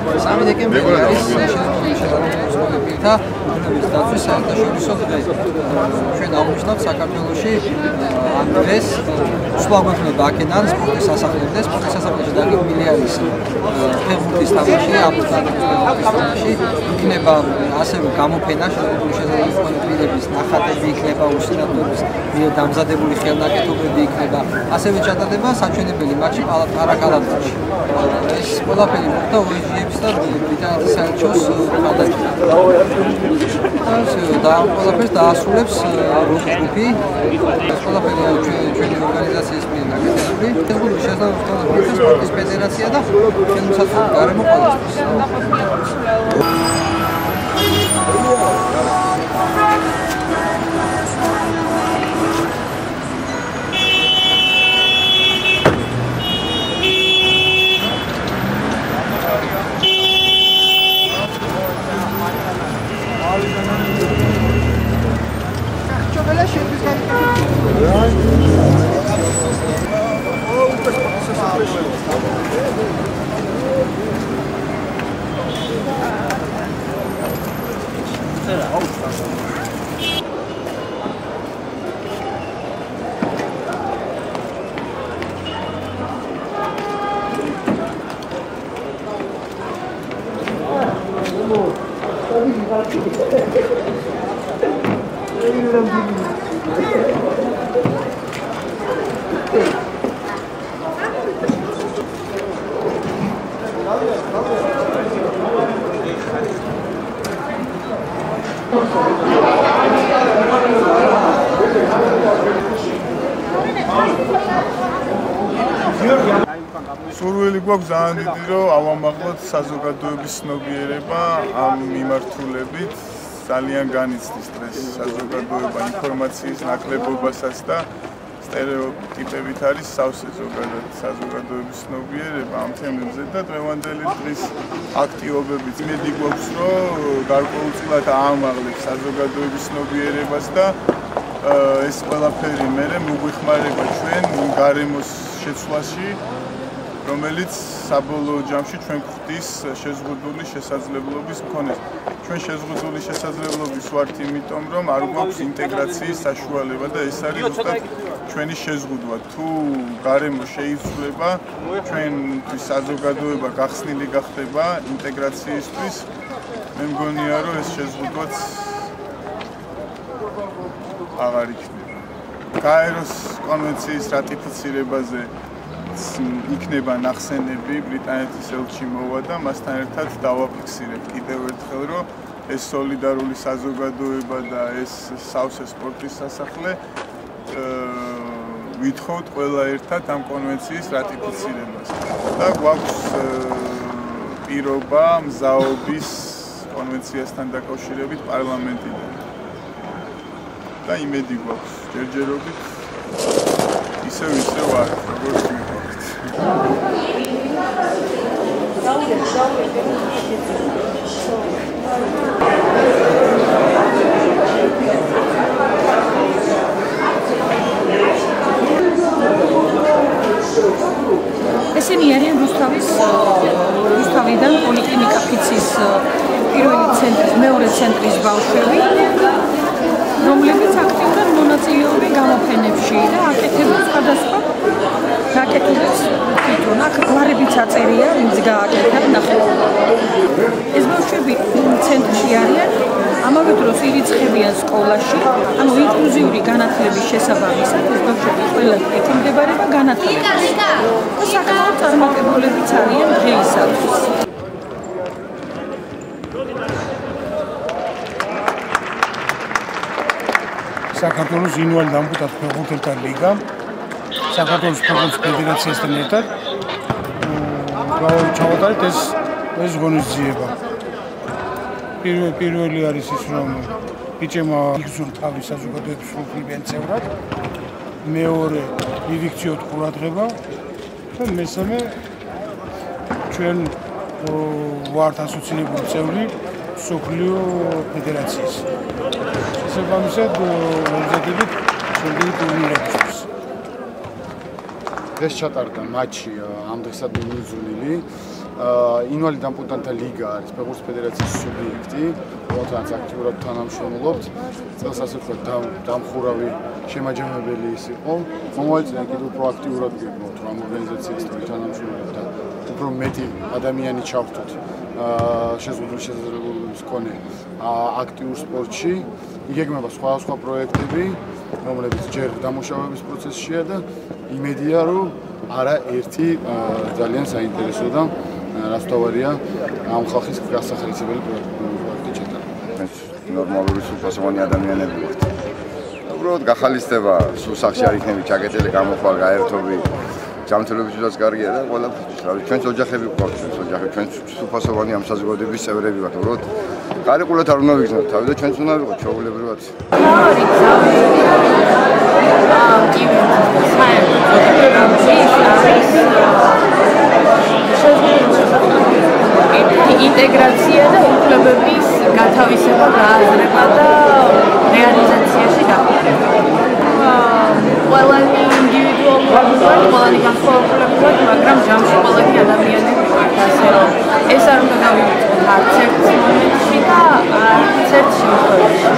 3 დეკემბერი არის შეწყვილებითა დაცვის საერთაშორისო დღე. ჩვენ აღვნიშნავთ საქართველოში ამ დღეს სულ გვექნება აქედან სპორტის სასახლეში, სპორტის სასახლეში დაგეგმილი არის ფეხბურთის თამაში, აბსოლუტური თამაში, იქნება ასევე გამოფენა შესაძლებელი კონფლიქტების ნახატები, იქნება უსინათლობის დამზადებული ხელნაკეთობები, იქნება ასევე ჩატარდება საჩვენებელი მატჩი პარაკალათში. ეს ყველაფერი მოხდა OEG-ების და ბრიტანეთის საელჩოს გადაწყვეტილებით. და ყველაფერს დაასრულებს როკ-ჯგუფი. ეს ყველაფერი ჩვენი ორგანიზაციის მიერ გაკეთებული. ფეხბურთის შესაძლებლობის სპორტის ფედერაცია და ხელმისაწვდომი გარემო ყველასთვის. სურვილი გვაქვს ძალიან დიდი, რომ ავამაღლოთ საზოგადოების ცნობიერება ამ მიმართულებით, ძალიან განიცდის დღეს საზოგადოება ინფორმაციის ნაკლებობასაც და სტერეოტიპებით არის სავსე ზოგადად საზოგადოების ცნობიერება ამ თემებზე და დღევანდელი დღის აქტივობებით მედი გვაქვს, რომ გარკვეულწილად აამაღლებს საზოგადოების ცნობიერებას და ეს ყველაფერი მერე მოგვეხმარება ჩვენ გარემოს შეცვლაში, რომელიც საბოლოო ჯამში ჩვენ გვხდის შეზღუდული შესაძლებლობის მქონეს. ჩვენ შეზღუდული შესაძლებლობის ვართ იმიტომ, რომ არ გვაქვს ინტეგრაციის საშუალება და ეს არის ზუსტად ჩვენი შეზღუდვა. თუ გარემო შეიცვლება, ჩვენთვის საზოგადოება გახსნილი გახდება ინტეგრაციისთვის. მე მგონია, რომ ეს შეზღუდვაც აღარ იქნება. გაეროს კონვენციის რატიფიცირებაზე იქნება ნახსენები ბრიტანეთის ელჩი მოვა და მასთან ერთად დავაფიქსირებ კიდევ ერთხელ, რომ ეს სოლიდარული საზოგადოება და ეს სავსე სპორტის სასახლე ვითხოვთ ყველა ერთად ამ კონვენციის რატიფიცირებას და გვაქვს პირობა მზაობის კონვენციასთან დაკავშირებით პარლამენტიდან და იმედი გვაქვს ჯერჯერობით ისევ არ როგორც ესენი არიან რუსთავიდან პოლიკლინიკა ფიცის პირველი ცენტრის, მეორე ცენტრის ბავშვები, რომლებიც აქტიურად მონაწილეობენ გამოფენებში და აკეთებენ სხვადასხვა გაკეთებას თვითონ. აქ გვარებიც აწერია, ვინც გააკეთებ, ნახეთ. ეს ბავშვები ცენტრში არიან, ამავე დროს ირიცხებიან სკოლაში, ანუ ინკლუზიური განათლების შესაბამისად ეს ბავშვები ყველა ეთიმდებარება განათლებას. და საკმაოდ წარმატებულებიც არიან დღეისათვის. საქართველოს ინვალიდთა ამპუტაციო ფეხბურთელთა ლიგა საქართველოს ფეხბურთის ფედერაციასთან ერთად ჩავატარეთ ეს ღონისძიება. პირველი არის ის, რომ ბიჭებმა იგზნონ თავის საზოგადოების სრულფრიბიან წევრად, მეორე მივიქციოთ ყურადღება და მესამე ჩვენ ვართ ასოცირებული წევრი მსოფლიო ფედერაციის. შესაბამისად მომზადებით შემდეგი ტურნირებისთვის. დღეს ჩატარდა მატჩი ამ დღესად მიუძღვნილი ინვალიდ ამპუტანტთა ლიგა არის ფეხბურთის ფედერაციის სუბიექტი, რომელთანაც აქტიურად თანამშრომლობთ. წელს ასე ვთქვათ, დამხურავი შემაჯამებელი ის იყო. მომავალ წლიდან კიდევ უფრო აქტიურად გეგმავთ, რომ ამ ორგანიზაციასთან თანამშრომლობთ და უფრო მეტი ადამიანი ჩავხტოთ შესაძლებლობის მქონე აქტიურ სპორტში. იგეგმება სხვა პროექტები, რომლებიც ჯერ დამუშავების პროცესშია და იმედია, რომ არაერთი ძალიან საინტერესო და რაც თავარია ამ ხალხის გასახელისებელი პროექტი ჩატარდება. ნორმალური სრულფასოვანი ადამიანები ვართ. უბრალოდ გახალისდება, სულ სახში არ იქნები ჩაკეტილი გამოხვა, გაერთობი, ჯანმრთელობისთვისაც კარგია და ყველაფერთვის. ჩვენს ოჯახები გვყავთ, ჩვენ სრულფასოვანი ამ საზოგადოების წევრები ვართ. უბრალოდ გარიყულად არ უნდა ვიგრძნოთ თავი და ჩვენც უნდა ვიყოთ ჩვეულებრივად. ინტეგრაცია და უფლებების გათავისება, გააზრება და რეალიზაციაში დაყრდნობა. ყველანი ინდივიდუალურად, ყველანი განსხვავებულად, მაგრამ ჯამში ყველანი ადამიანები ვართ, ასე რომ ეს არ უნდა გავივიწყოთ არც ერთ მომენტში და არც ერთ შემთხვევაში.